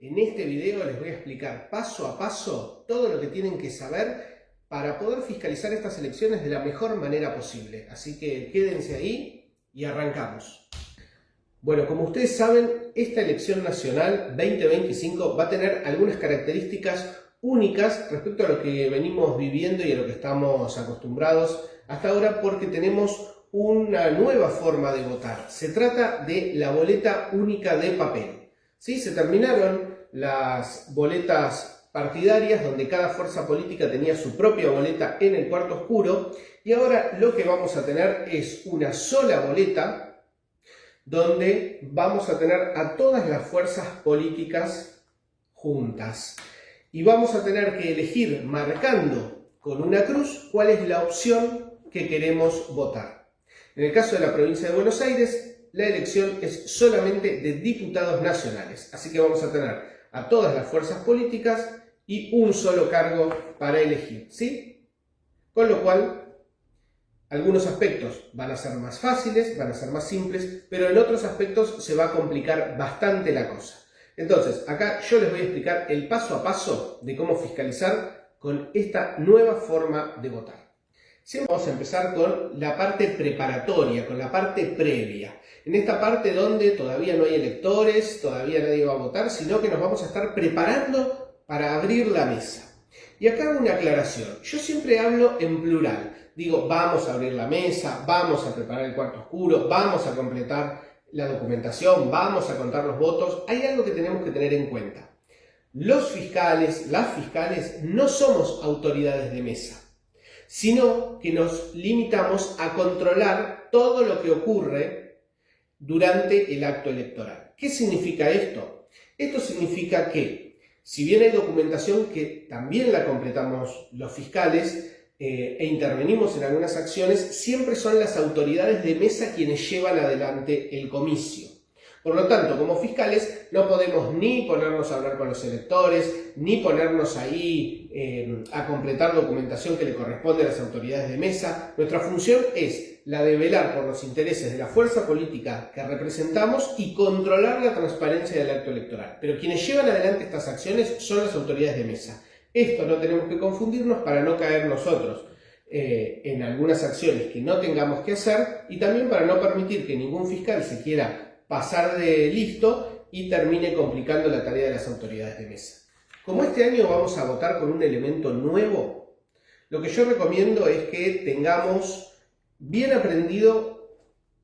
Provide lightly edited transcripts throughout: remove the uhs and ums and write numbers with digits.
En este video les voy a explicar paso a paso todo lo que tienen que saber para poder fiscalizar estas elecciones de la mejor manera posible. Así que quédense ahí y arrancamos. Bueno, como ustedes saben, esta elección nacional 2025 va a tener algunas características únicas respecto a lo que venimos viviendo y a lo que estamos acostumbrados hasta ahora, porque tenemos una nueva forma de votar. Se trata de la boleta única de papel. ¿Sí? Se terminaron las boletas partidarias, donde cada fuerza política tenía su propia boleta en el cuarto oscuro, y ahora lo que vamos a tener es una sola boleta donde vamos a tener a todas las fuerzas políticas juntas. Y vamos a tener que elegir, marcando con una cruz, cuál es la opción que queremos votar. En el caso de la provincia de Buenos Aires, la elección es solamente de diputados nacionales. Así que vamos a tener a todas las fuerzas políticas y un solo cargo para elegir, ¿sí? Con lo cual, algunos aspectos van a ser más fáciles, van a ser más simples, pero en otros aspectos se va a complicar bastante la cosa. Entonces, acá yo les voy a explicar el paso a paso de cómo fiscalizar con esta nueva forma de votar. Siempre vamos a empezar con la parte preparatoria, con la parte previa. En esta parte donde todavía no hay electores, todavía nadie va a votar, sino que nos vamos a estar preparando para abrir la mesa. Y acá hago una aclaración. Yo siempre hablo en plural. Digo, vamos a abrir la mesa, vamos a preparar el cuarto oscuro, vamos a completar la documentación, vamos a contar los votos. Hay algo que tenemos que tener en cuenta. Los fiscales, las fiscales, no somos autoridades de mesa, sino que nos limitamos a controlar todo lo que ocurre durante el acto electoral. ¿Qué significa esto? Esto significa que, si bien hay documentación que también la completamos los fiscales e intervenimos en algunas acciones, siempre son las autoridades de mesa quienes llevan adelante el comicio. Por lo tanto, como fiscales no podemos ni ponernos a hablar con los electores, ni ponernos ahí a completar documentación que le corresponde a las autoridades de mesa. Nuestra función es la de velar por los intereses de la fuerza política que representamos y controlar la transparencia del acto electoral. Pero quienes llevan adelante estas acciones son las autoridades de mesa. Esto no tenemos que confundirnos para no caer nosotros en algunas acciones que no tengamos que hacer, y también para no permitir que ningún fiscal se quiera pasar de listo y termine complicando la tarea de las autoridades de mesa. Como este año vamos a votar con un elemento nuevo, lo que yo recomiendo es que tengamos bien aprendido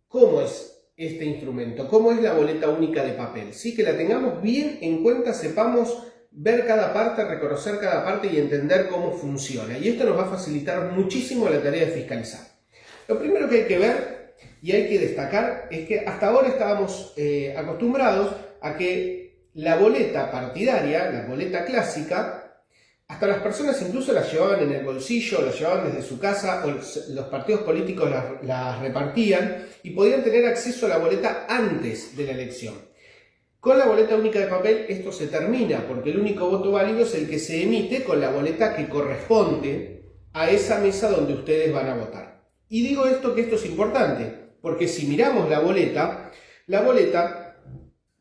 cómo es este instrumento, cómo es la boleta única de papel, ¿sí? Que la tengamos bien en cuenta, sepamos ver cada parte, reconocer cada parte y entender cómo funciona. Y esto nos va a facilitar muchísimo la tarea de fiscalizar. Lo primero que hay que ver y hay que destacar es que hasta ahora estábamos acostumbrados a que la boleta partidaria, la boleta clásica, hasta las personas incluso la llevaban en el bolsillo, la llevaban desde su casa, o los partidos políticos la repartían y podían tener acceso a la boleta antes de la elección. Con la boleta única de papel esto se termina, porque el único voto válido es el que se emite con la boleta que corresponde a esa mesa donde ustedes van a votar. Y digo esto, que esto es importante, porque si miramos la boleta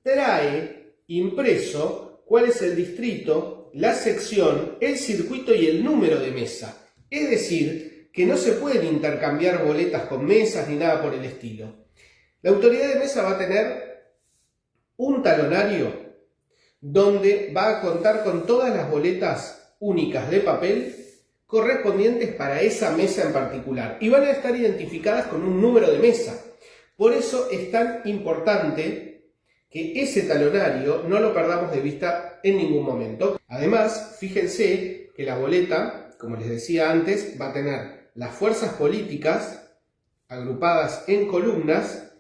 trae impreso cuál es el distrito, la sección, el circuito y el número de mesa. Es decir, que no se pueden intercambiar boletas con mesas ni nada por el estilo. La autoridad de mesa va a tener un talonario donde va a contar con todas las boletas únicas de papel correspondientes para esa mesa en particular, y van a estar identificadas con un número de mesa. Por eso es tan importante que ese talonario no lo perdamos de vista en ningún momento. Además, fíjense que la boleta, como les decía antes, va a tener las fuerzas políticas agrupadas en columnas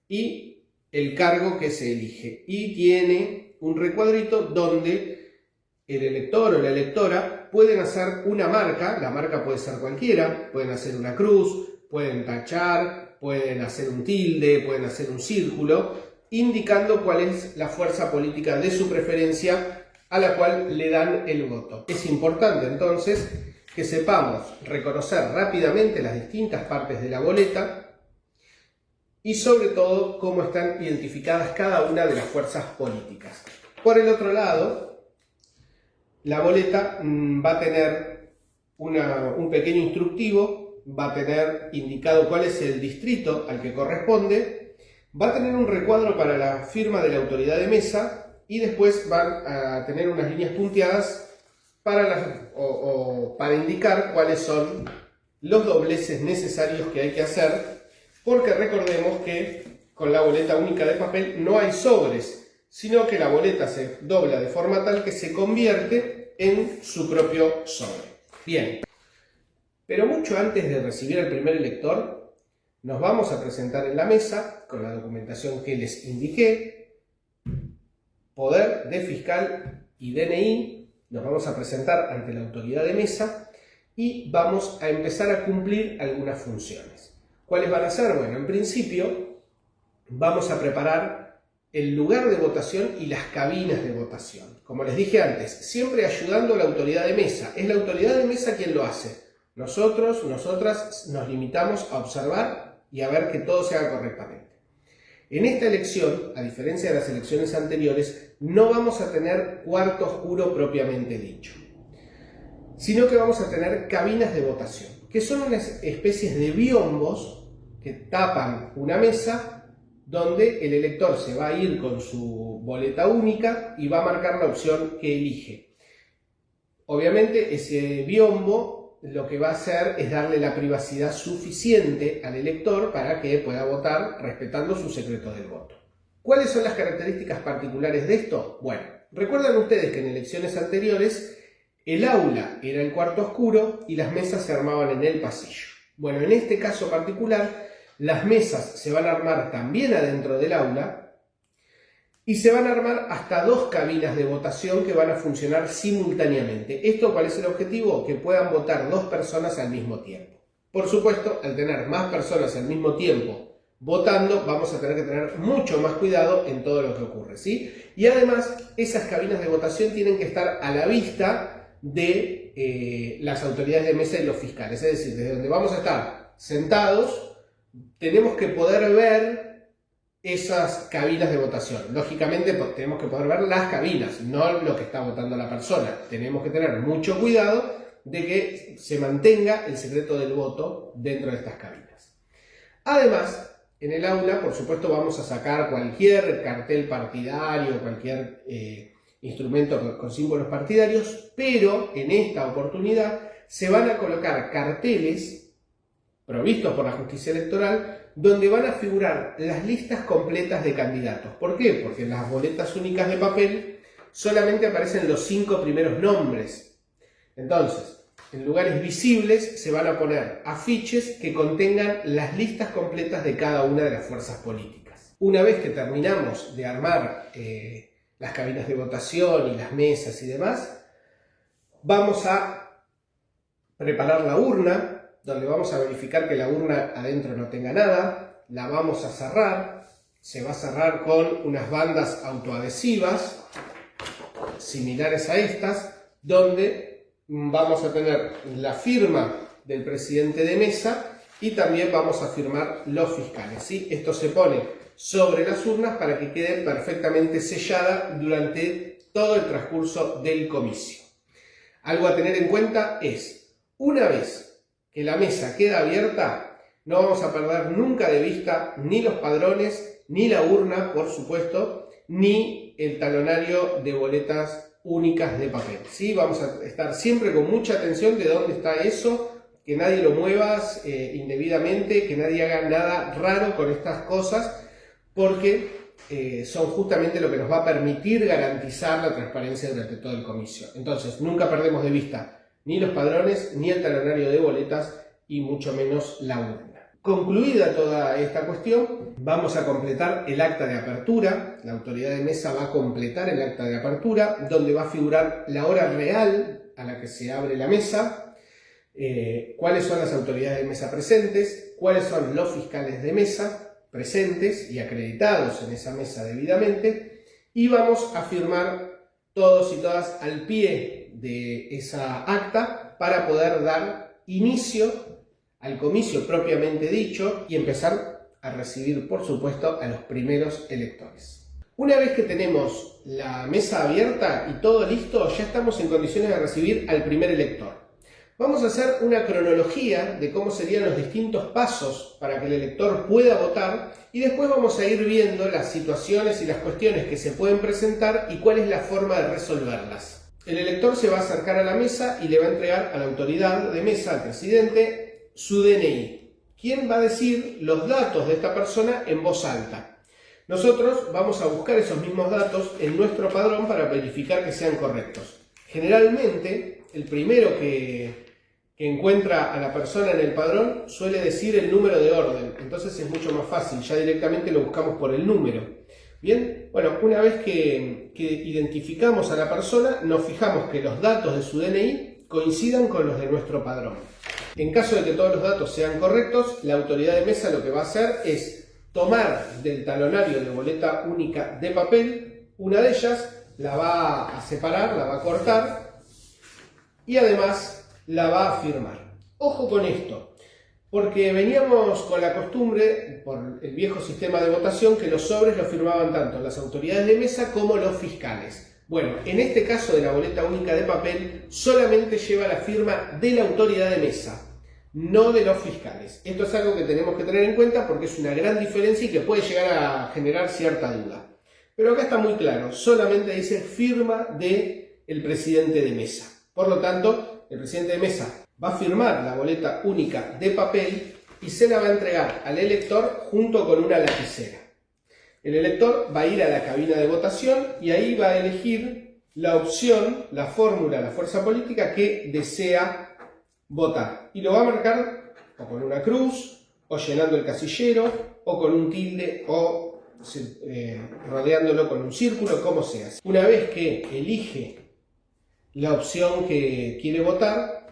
y el cargo que se elige. Y tiene un recuadrito donde el elector o la electora pueden hacer una marca. La marca puede ser cualquiera, pueden hacer una cruz, pueden tachar, pueden hacer un tilde, pueden hacer un círculo, indicando cuál es la fuerza política de su preferencia a la cual le dan el voto. Es importante entonces que sepamos reconocer rápidamente las distintas partes de la boleta y sobre todo cómo están identificadas cada una de las fuerzas políticas. Por el otro lado, la boleta va a tener un pequeño instructivo, va a tener indicado cuál es el distrito al que corresponde, va a tener un recuadro para la firma de la autoridad de mesa y después van a tener unas líneas punteadas para indicar cuáles son los dobleces necesarios que hay que hacer, porque recordemos que con la boleta única de papel no hay sobres, sino que la boleta se dobla de forma tal que se convierte en su propio sobre. Bien, pero mucho antes de recibir al primer elector, nos vamos a presentar en la mesa con la documentación que les indiqué, poder de fiscal y DNI, nos vamos a presentar ante la autoridad de mesa y vamos a empezar a cumplir algunas funciones. ¿Cuáles van a ser? Bueno, en principio vamos a preparar el lugar de votación y las cabinas de votación. Como les dije antes, siempre ayudando a la autoridad de mesa. Es la autoridad de mesa quien lo hace. Nosotros, nosotras nos limitamos a observar y a ver que todo se haga correctamente. En esta elección, a diferencia de las elecciones anteriores, no vamos a tener cuarto oscuro propiamente dicho, sino que vamos a tener cabinas de votación, que son unas especies de biombos que tapan una mesa donde el elector se va a ir con su boleta única y va a marcar la opción que elige. Obviamente ese biombo lo que va a hacer es darle la privacidad suficiente al elector para que pueda votar respetando su secreto del voto. ¿Cuáles son las características particulares de esto? Bueno, recuerdan ustedes que en elecciones anteriores el aula era el cuarto oscuro y las mesas se armaban en el pasillo. Bueno, en este caso particular, las mesas se van a armar también adentro del aula y se van a armar hasta 2 cabinas de votación que van a funcionar simultáneamente. ¿Esto cuál es el objetivo? Que puedan votar 2 personas al mismo tiempo. Por supuesto, al tener más personas al mismo tiempo votando, vamos a tener que tener mucho más cuidado en todo lo que ocurre, ¿sí? Y además, esas cabinas de votación tienen que estar a la vista de las autoridades de mesa y los fiscales. Es decir, desde donde vamos a estar sentados, tenemos que poder ver esas cabinas de votación. Lógicamente tenemos que poder ver las cabinas, no lo que está votando la persona. Tenemos que tener mucho cuidado de que se mantenga el secreto del voto dentro de estas cabinas. Además, en el aula, por supuesto, vamos a sacar cualquier cartel partidario, cualquier instrumento con símbolos partidarios, pero en esta oportunidad se van a colocar carteles provistos por la justicia electoral donde van a figurar las listas completas de candidatos. ¿Por qué? Porque en las boletas únicas de papel solamente aparecen los 5 primeros nombres. Entonces, en lugares visibles se van a poner afiches que contengan las listas completas de cada una de las fuerzas políticas. Una vez que terminamos de armar las cabinas de votación y las mesas y demás, vamos a preparar la urna, donde vamos a verificar que la urna adentro no tenga nada, la vamos a cerrar, se va a cerrar con unas bandas autoadhesivas similares a estas, donde vamos a tener la firma del presidente de mesa y también vamos a firmar los fiscales, ¿sí? Esto se pone sobre las urnas para que quede perfectamente sellada durante todo el transcurso del comicio. Algo a tener en cuenta es, una vez que la mesa queda abierta, no vamos a perder nunca de vista ni los padrones, ni la urna, por supuesto, ni el talonario de boletas únicas de papel, ¿sí? Vamos a estar siempre con mucha atención de dónde está eso, que nadie lo mueva indebidamente, que nadie haga nada raro con estas cosas, porque son justamente lo que nos va a permitir garantizar la transparencia durante todo el comicio. Entonces, nunca perdemos de vista ni los padrones, ni el talonario de boletas y mucho menos la urna. Concluida toda esta cuestión, vamos a completar el acta de apertura. La autoridad de mesa va a completar el acta de apertura, donde va a figurar la hora real a la que se abre la mesa, cuáles son las autoridades de mesa presentes, cuáles son los fiscales de mesa presentes y acreditados en esa mesa debidamente, y vamos a firmar todos y todas al pie de esa acta para poder dar inicio al comicio propiamente dicho y empezar a recibir, por supuesto, a los primeros electores. Una vez que tenemos la mesa abierta y todo listo, ya estamos en condiciones de recibir al primer elector. Vamos a hacer una cronología de cómo serían los distintos pasos para que el elector pueda votar y después vamos a ir viendo las situaciones y las cuestiones que se pueden presentar y cuál es la forma de resolverlas. El elector se va a acercar a la mesa y le va a entregar a la autoridad de mesa, al presidente, su DNI. ¿Quién va a decir los datos de esta persona en voz alta? Nosotros vamos a buscar esos mismos datos en nuestro padrón para verificar que sean correctos. Generalmente, el primero que encuentra a la persona en el padrón suele decir el número de orden, entonces es mucho más fácil, ya directamente lo buscamos por el número. Bien, bueno, una vez que identificamos a la persona, nos fijamos que los datos de su DNI coincidan con los de nuestro padrón. En caso de que todos los datos sean correctos, la autoridad de mesa lo que va a hacer es tomar del talonario de boleta única de papel, una de ellas, la va a separar, la va a cortar y además la va a firmar. Ojo con esto, porque veníamos con la costumbre, por el viejo sistema de votación, que los sobres los firmaban tanto las autoridades de mesa como los fiscales. Bueno, en este caso de la boleta única de papel, solamente lleva la firma de la autoridad de mesa, no de los fiscales. Esto es algo que tenemos que tener en cuenta porque es una gran diferencia y que puede llegar a generar cierta duda. Pero acá está muy claro, solamente dice firma del presidente de mesa. Por lo tanto, el presidente de mesa va a firmar la boleta única de papel y se la va a entregar al elector junto con una lapicera. El elector va a ir a la cabina de votación y ahí va a elegir la opción, la fórmula, la fuerza política que desea votar. Y lo va a marcar o con una cruz, o llenando el casillero, o con un tilde, o rodeándolo con un círculo, como sea. Una vez que elige la opción que quiere votar,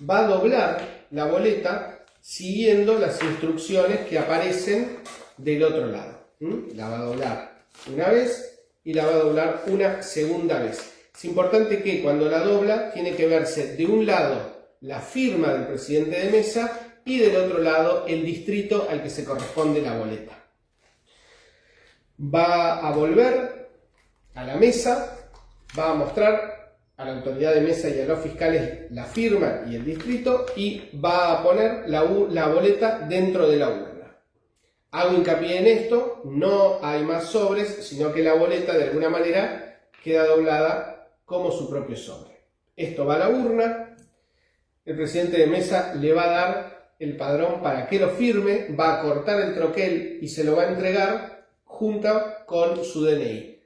va a doblar la boleta siguiendo las instrucciones que aparecen del otro lado. La va a doblar una vez y la va a doblar una segunda vez. Es importante que cuando la dobla tiene que verse de un lado la firma del presidente de mesa y del otro lado el distrito al que se corresponde la boleta. Va a volver a la mesa, va a mostrar a la autoridad de mesa y a los fiscales la firma y el distrito y va a poner la boleta dentro de la urna. Hago hincapié en esto, no hay más sobres, sino que la boleta de alguna manera queda doblada como su propio sobre. Esto va a la urna, el presidente de mesa le va a dar el padrón para que lo firme, va a cortar el troquel y se lo va a entregar junto con su DNI,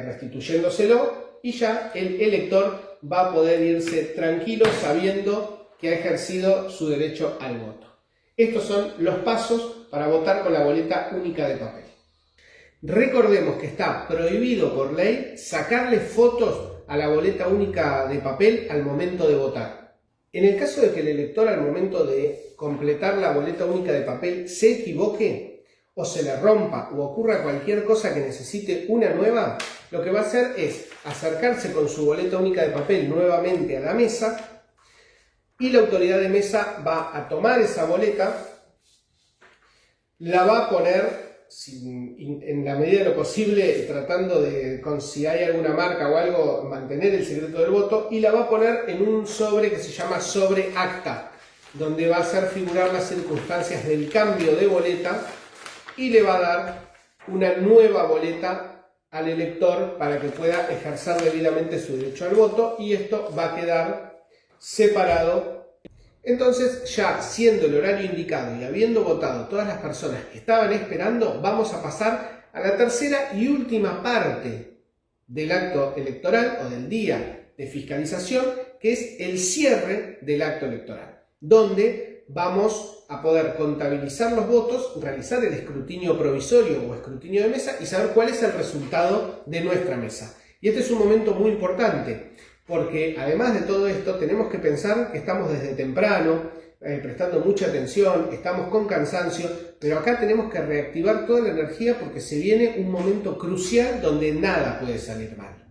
restituyéndoselo, y ya el elector va a poder irse tranquilo sabiendo que ha ejercido su derecho al voto. Estos son los pasos para votar con la boleta única de papel. Recordemos que está prohibido por ley sacarle fotos a la boleta única de papel al momento de votar. En el caso de que el elector al momento de completar la boleta única de papel se equivoque, o se le rompa o ocurra cualquier cosa que necesite una nueva, lo que va a hacer es acercarse con su boleta única de papel nuevamente a la mesa y la autoridad de mesa va a tomar esa boleta, la va a poner en la medida de lo posible, tratando de, si hay alguna marca o algo, mantener el secreto del voto, y la va a poner en un sobre que se llama sobre acta, donde va a hacer figurar las circunstancias del cambio de boleta y le va a dar una nueva boleta al elector para que pueda ejercer debidamente su derecho al voto, y esto va a quedar separado. Entonces, ya siendo el horario indicado y habiendo votado todas las personas que estaban esperando, vamos a pasar a la tercera y última parte del acto electoral o del día de fiscalización, que es el cierre del acto electoral, donde vamos a poder contabilizar los votos, realizar el escrutinio provisorio o escrutinio de mesa y saber cuál es el resultado de nuestra mesa. Y este es un momento muy importante, porque además de todo esto tenemos que pensar que estamos desde temprano, prestando mucha atención, estamos con cansancio, pero acá tenemos que reactivar toda la energía porque se viene un momento crucial donde nada puede salir mal.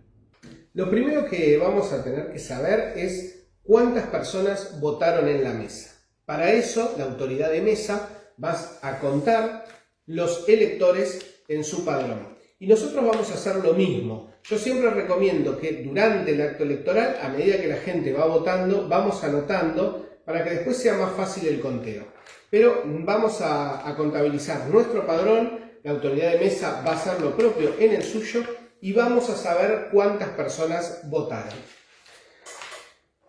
Lo primero que vamos a tener que saber es cuántas personas votaron en la mesa. Para eso, la autoridad de mesa va a contar los electores en su padrón Y nosotros vamos a hacer lo mismo. Yo siempre recomiendo que durante el acto electoral, a medida que la gente va votando, vamos anotando para que después sea más fácil el conteo. Pero vamos a contabilizar nuestro padrón, la autoridad de mesa va a hacer lo propio en el suyo y vamos a saber cuántas personas votaron.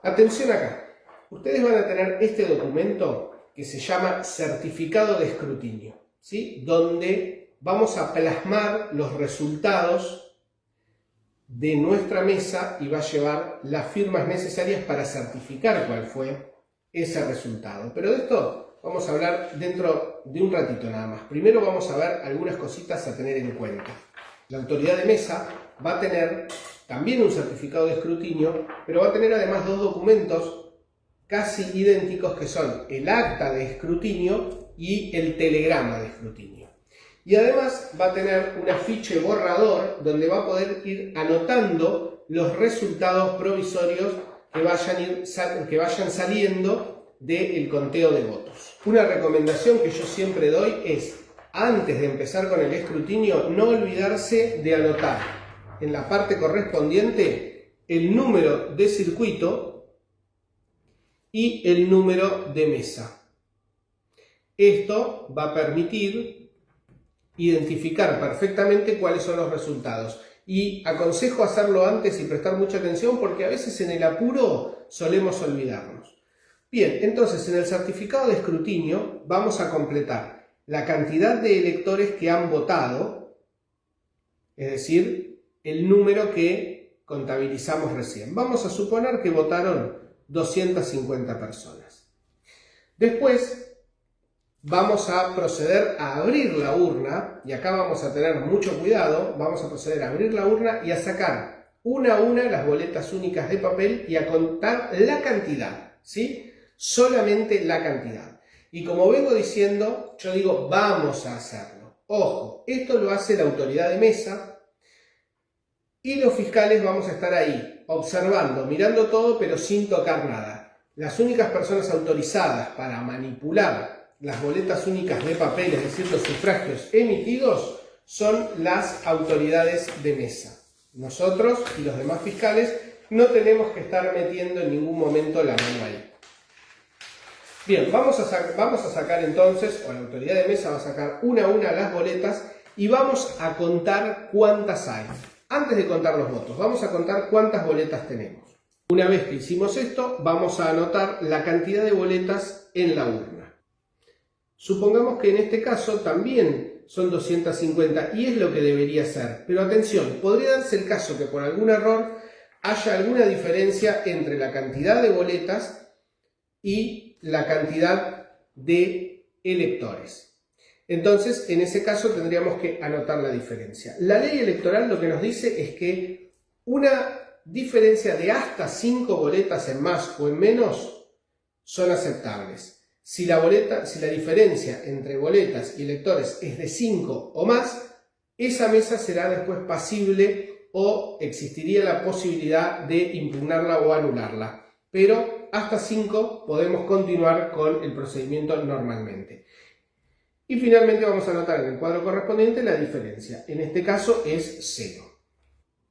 Atención acá, ustedes van a tener este documento que se llama certificado de escrutinio, ¿sí? Donde vamos a plasmar los resultados de nuestra mesa y va a llevar las firmas necesarias para certificar cuál fue ese resultado. Pero de esto vamos a hablar dentro de un ratito nada más. Primero vamos a ver algunas cositas a tener en cuenta. La autoridad de mesa va a tener también un certificado de escrutinio, pero va a tener además dos documentos casi idénticos que son el acta de escrutinio y el telegrama de escrutinio. Y además va a tener un afiche borrador donde va a poder ir anotando los resultados provisorios que vayan saliendo del conteo de votos. Una recomendación que yo siempre doy es, antes de empezar con el escrutinio, no olvidarse de anotar en la parte correspondiente el número de circuito y el número de mesa. Esto va a permitir identificar perfectamente cuáles son los resultados. Y aconsejo hacerlo antes y prestar mucha atención porque a veces en el apuro solemos olvidarnos. Bien, entonces en el certificado de escrutinio vamos a completar la cantidad de electores que han votado, es decir, el número que contabilizamos recién. Vamos a suponer que votaron 250 personas. Después vamos a proceder a abrir la urna, y acá vamos a tener mucho cuidado, vamos a proceder a abrir la urna y a sacar una a una las boletas únicas de papel y a contar la cantidad, ¿sí? Solamente la cantidad. Y como vengo diciendo, yo digo, vamos a hacerlo. Ojo, esto lo hace la autoridad de mesa y los fiscales vamos a estar ahí, observando, mirando todo, pero sin tocar nada. Las únicas personas autorizadas para manipular las boletas únicas de papel, es decir, los sufragios emitidos, son las autoridades de mesa. Nosotros y los demás fiscales no tenemos que estar metiendo en ningún momento la mano ahí. Bien, vamos a sacar entonces, o la autoridad de mesa va a sacar una a una las boletas y vamos a contar cuántas hay. Antes de contar los votos, vamos a contar cuántas boletas tenemos. Una vez que hicimos esto, vamos a anotar la cantidad de boletas en la urna. Supongamos que en este caso también son 250 y es lo que debería ser. Pero atención, podría darse el caso que por algún error haya alguna diferencia entre la cantidad de boletas y la cantidad de electores. Entonces, en ese caso tendríamos que anotar la diferencia. La ley electoral lo que nos dice es que una diferencia de hasta 5 boletas en más o en menos son aceptables. Si la diferencia entre boletas y electores es de 5 o más, esa mesa será después pasible o existiría la posibilidad de impugnarla o anularla. Pero hasta 5 podemos continuar con el procedimiento normalmente. Y finalmente vamos a anotar en el cuadro correspondiente la diferencia. En este caso es 0.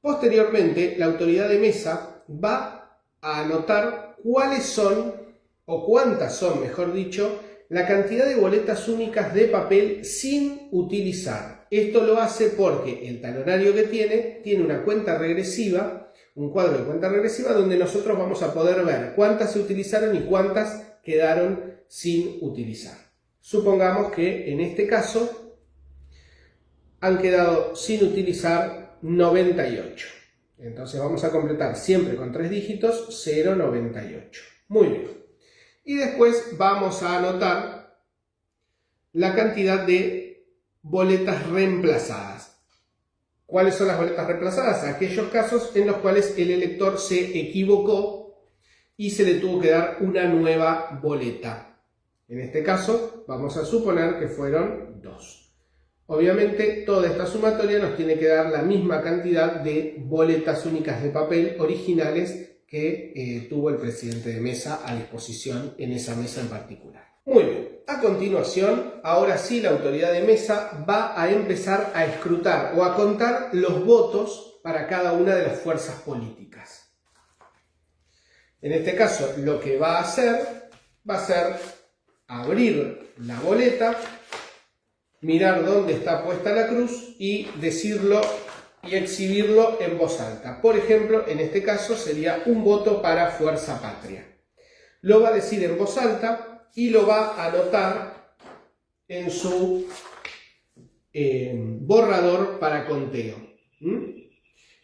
Posteriormente, la autoridad de mesa va a anotar cuáles son, o cuántas son, mejor dicho, la cantidad de boletas únicas de papel sin utilizar. Esto lo hace porque el talonario que tiene una cuenta regresiva, un cuadro de cuenta regresiva donde nosotros vamos a poder ver cuántas se utilizaron y cuántas quedaron sin utilizar. Supongamos que en este caso han quedado sin utilizar 98. Entonces vamos a completar siempre con 3 dígitos 098. Muy bien. Y después vamos a anotar la cantidad de boletas reemplazadas. ¿Cuáles son las boletas reemplazadas? Aquellos casos en los cuales el elector se equivocó y se le tuvo que dar una nueva boleta. En este caso vamos a suponer que fueron 2. Obviamente toda esta sumatoria nos tiene que dar la misma cantidad de boletas únicas de papel originales que tuvo el presidente de mesa a disposición en esa mesa en particular. Muy bien. A continuación, ahora sí la autoridad de mesa va a empezar a escrutar o a contar los votos para cada una de las fuerzas políticas. En este caso, lo que va a ser abrir la boleta, mirar dónde está puesta la cruz y decirlo y exhibirlo en voz alta. Por ejemplo, en este caso sería un voto para Fuerza Patria. Lo va a decir en voz alta y lo va a anotar en su borrador para conteo.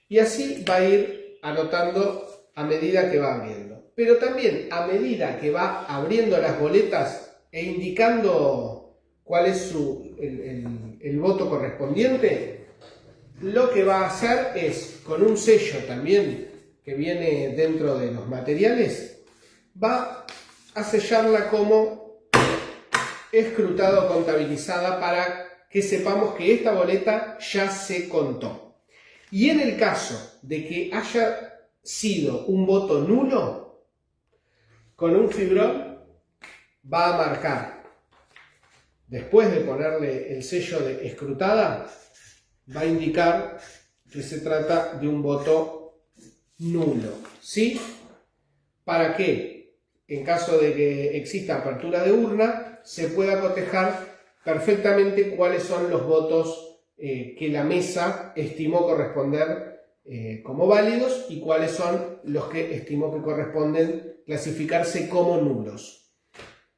Y así va a ir anotando a medida que va abriendo. Pero también a medida que va abriendo las boletas e indicando cuál es el voto correspondiente, lo que va a hacer es, con un sello también que viene dentro de los materiales, va a sellarla como escrutado o contabilizada para que sepamos que esta boleta ya se contó. Y en el caso de que haya sido un voto nulo, con un fibrón va a marcar, después de ponerle el sello de escrutada, va a indicar que se trata de un voto nulo. ¿Sí? ¿Para qué? En caso de que exista apertura de urna, se pueda cotejar perfectamente cuáles son los votos que la mesa estimó corresponder como válidos y cuáles son los que estimó que corresponden clasificarse como nulos.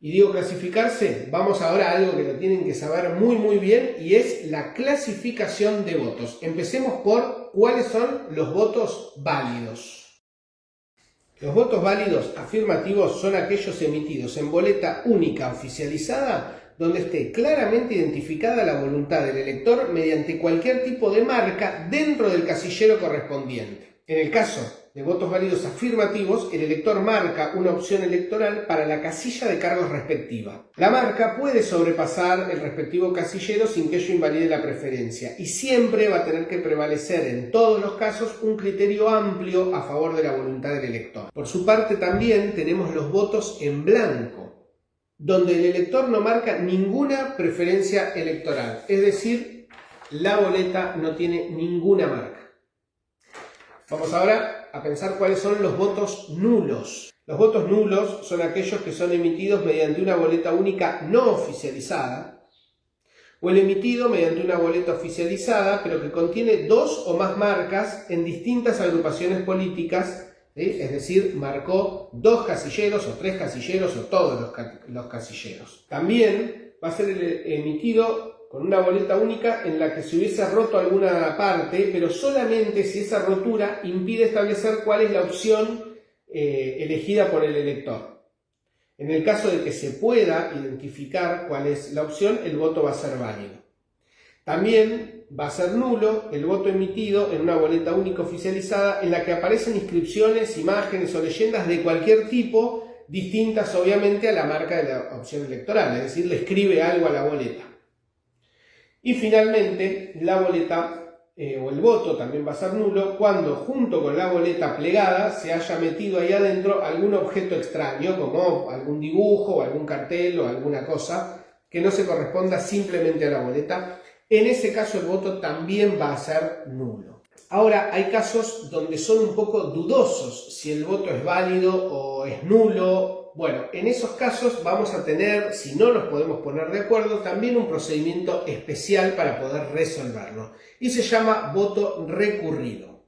Y digo clasificarse, vamos ahora a algo que lo tienen que saber muy bien, y es la clasificación de votos. Empecemos por cuáles son los votos válidos. Los votos válidos afirmativos son aquellos emitidos en boleta única oficializada donde esté claramente identificada la voluntad del elector mediante cualquier tipo de marca dentro del casillero correspondiente. En el caso de votos válidos afirmativos, el elector marca una opción electoral para la casilla de cargos respectiva. La marca puede sobrepasar el respectivo casillero sin que ello invalide la preferencia, y siempre va a tener que prevalecer en todos los casos un criterio amplio a favor de la voluntad del elector. Por su parte, también tenemos los votos en blanco, donde el elector no marca ninguna preferencia electoral, es decir, la boleta no tiene ninguna marca. Vamos ahora a pensar cuáles son los votos nulos. Los votos nulos son aquellos que son emitidos mediante una boleta única no oficializada, o el emitido mediante una boleta oficializada, pero que contiene dos o más marcas en distintas agrupaciones políticas, ¿sí? Es decir, marcó 2 casilleros o 3 casilleros o todos los casilleros. También va a ser emitido con una boleta única en la que se hubiese roto alguna parte, pero solamente si esa rotura impide establecer cuál es la opción elegida por el elector. En el caso de que se pueda identificar cuál es la opción, el voto va a ser válido. También va a ser nulo el voto emitido en una boleta única oficializada en la que aparecen inscripciones, imágenes o leyendas de cualquier tipo, distintas obviamente a la marca de la opción electoral, es decir, le escribe algo a la boleta. Y finalmente, la boleta o el voto también va a ser nulo cuando junto con la boleta plegada se haya metido ahí adentro algún objeto extraño, como algún dibujo o algún cartel o alguna cosa que no se corresponda simplemente a la boleta. En ese caso el voto también va a ser nulo. Ahora, hay casos donde son un poco dudosos si el voto es válido o es nulo. Bueno, en esos casos vamos a tener, si no nos podemos poner de acuerdo, también un procedimiento especial para poder resolverlo. Y se llama voto recurrido.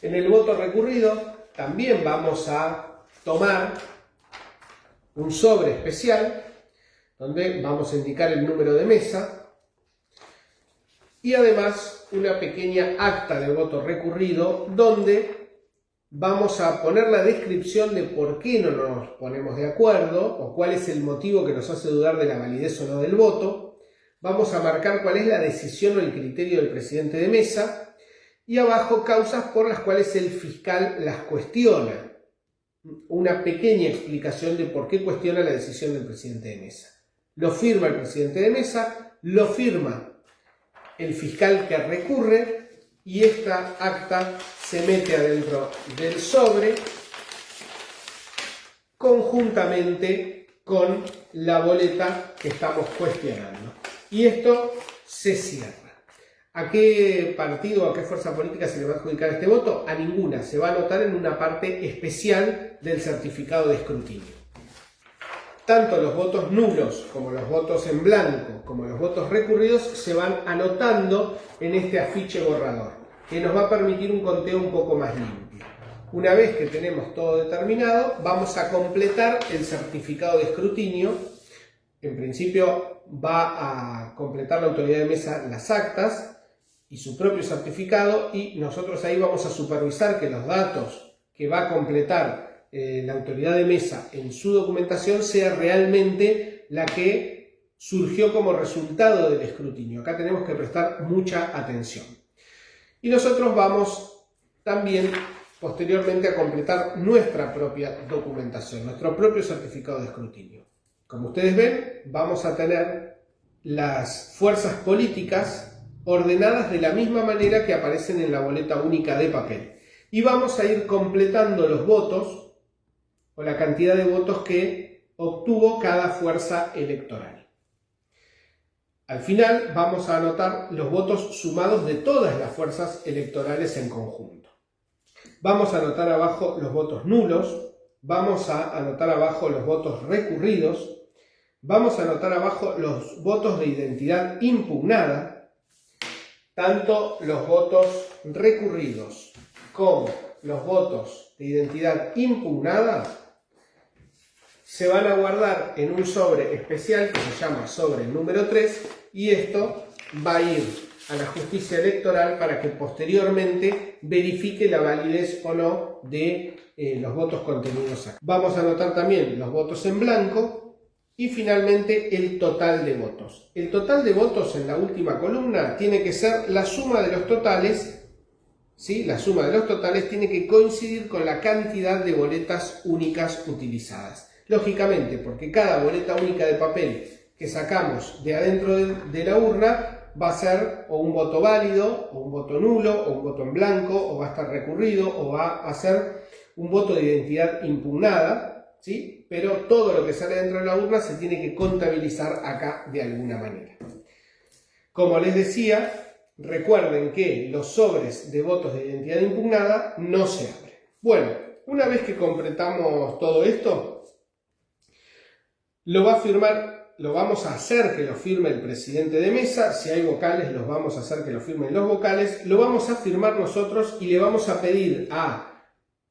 En el voto recurrido también vamos a tomar un sobre especial donde vamos a indicar el número de mesa y además una pequeña acta de voto recurrido donde vamos a poner la descripción de por qué no nos ponemos de acuerdo o cuál es el motivo que nos hace dudar de la validez o no del voto. Vamos a marcar cuál es la decisión o el criterio del presidente de mesa y abajo causas por las cuales el fiscal las cuestiona. Una pequeña explicación de por qué cuestiona la decisión del presidente de mesa. Lo firma el presidente de mesa, lo firma el fiscal que recurre y esta acta se mete adentro del sobre conjuntamente con la boleta que estamos cuestionando. Y esto se cierra. ¿A qué partido o a qué fuerza política se le va a adjudicar este voto? A ninguna. Se va a anotar en una parte especial del certificado de escrutinio. Tanto los votos nulos como los votos en blanco como los votos recurridos se van anotando en este afiche borrador, que nos va a permitir un conteo un poco más limpio. Una vez que tenemos todo determinado, vamos a completar el certificado de escrutinio. En principio va a completar la autoridad de mesa las actas y su propio certificado, y nosotros ahí vamos a supervisar que los datos que va a completar la autoridad de mesa en su documentación sea realmente la que surgió como resultado del escrutinio. Acá tenemos que prestar mucha atención. Y nosotros vamos también posteriormente a completar nuestra propia documentación, nuestro propio certificado de escrutinio. Como ustedes ven, vamos a tener las fuerzas políticas ordenadas de la misma manera que aparecen en la boleta única de papel. Y vamos a ir completando los votos o la cantidad de votos que obtuvo cada fuerza electoral. Al final vamos a anotar los votos sumados de todas las fuerzas electorales en conjunto. Vamos a anotar abajo los votos nulos, vamos a anotar abajo los votos recurridos, vamos a anotar abajo los votos de identidad impugnada. Tanto los votos recurridos como los votos de identidad impugnada se van a guardar en un sobre especial que se llama sobre número 3, y esto va a ir a la justicia electoral para que posteriormente verifique la validez o no de los votos contenidos aquí. Vamos a anotar también los votos en blanco y finalmente el total de votos. El total de votos en la última columna tiene que ser la suma de los totales, ¿sí? La suma de los totales tiene que coincidir con la cantidad de boletas únicas utilizadas. Lógicamente, porque cada boleta única de papel que sacamos de adentro de la urna va a ser o un voto válido, o un voto nulo, o un voto en blanco, o va a estar recurrido, o va a ser un voto de identidad impugnada, ¿sí? Pero todo lo que sale dentro de la urna se tiene que contabilizar acá de alguna manera. Como les decía, recuerden que los sobres de votos de identidad impugnada no se abren. Bueno, una vez que completamos todo esto, lo vamos a hacer que lo firme el presidente de mesa. Si hay vocales, los vamos a hacer que lo firmen los vocales. Lo vamos a firmar nosotros y le vamos a pedir a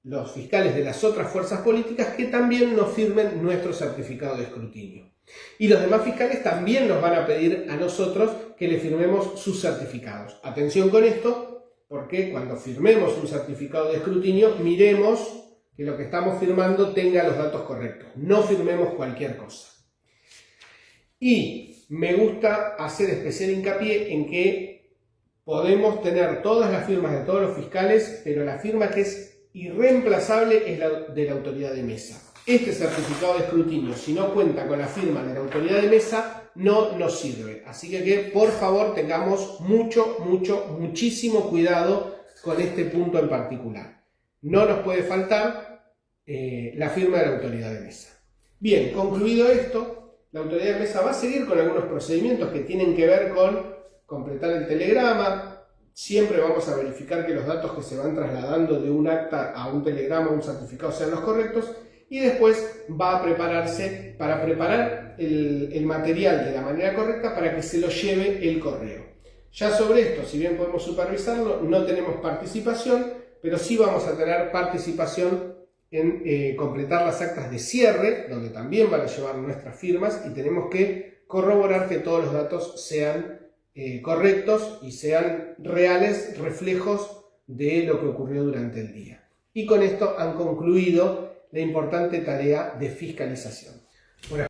los fiscales de las otras fuerzas políticas que también nos firmen nuestro certificado de escrutinio. Y los demás fiscales también nos van a pedir a nosotros que le firmemos sus certificados. Atención con esto, porque cuando firmemos un certificado de escrutinio, miremos que lo que estamos firmando tenga los datos correctos. No firmemos cualquier cosa. Y me gusta hacer especial hincapié en que podemos tener todas las firmas de todos los fiscales, pero la firma que es irreemplazable es la de la autoridad de mesa. Este certificado de escrutinio, si no cuenta con la firma de la autoridad de mesa, no nos sirve. Así que por favor tengamos muchísimo cuidado con este punto en particular. No nos puede faltar la firma de la autoridad de mesa. Bien, concluido esto, la autoridad de mesa va a seguir con algunos procedimientos que tienen que ver con completar el telegrama. Siempre vamos a verificar que los datos que se van trasladando de un acta a un telegrama o un certificado sean los correctos. Y después va a prepararse para preparar el material de la manera correcta para que se lo lleve el correo. Ya sobre esto, si bien podemos supervisarlo, no tenemos participación, pero sí vamos a tener participación en completar las actas de cierre, donde también van a llevar nuestras firmas, y tenemos que corroborar que todos los datos sean correctos y sean reales reflejos de lo que ocurrió durante el día. Y con esto han concluido la importante tarea de fiscalización. Bueno,